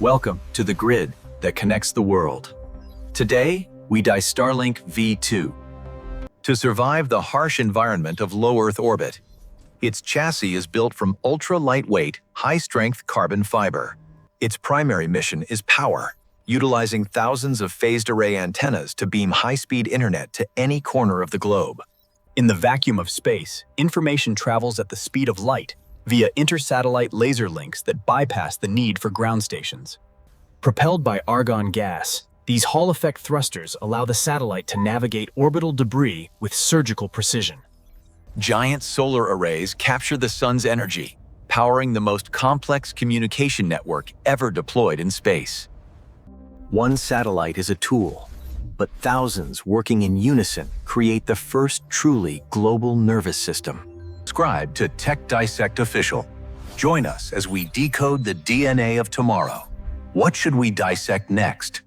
Welcome to the grid that connects the world. Today, we dice Starlink V2. To survive the harsh environment of low Earth orbit, its chassis is built from ultra-lightweight, high-strength carbon fiber. Its primary mission is power, utilizing thousands of phased-array antennas to beam high-speed internet to any corner of the globe. In the vacuum of space, information travels at the speed of light via intersatellite laser links that bypass the need for ground stations. Propelled by argon gas, these Hall-effect thrusters allow the satellite to navigate orbital debris with surgical precision. Giant solar arrays capture the sun's energy, powering the most complex communication network ever deployed in space. One satellite is a tool, but thousands working in unison create the first truly global nervous system. Subscribe to Tech Dissect Official. Join us as we decode the DNA of tomorrow. What should we dissect next?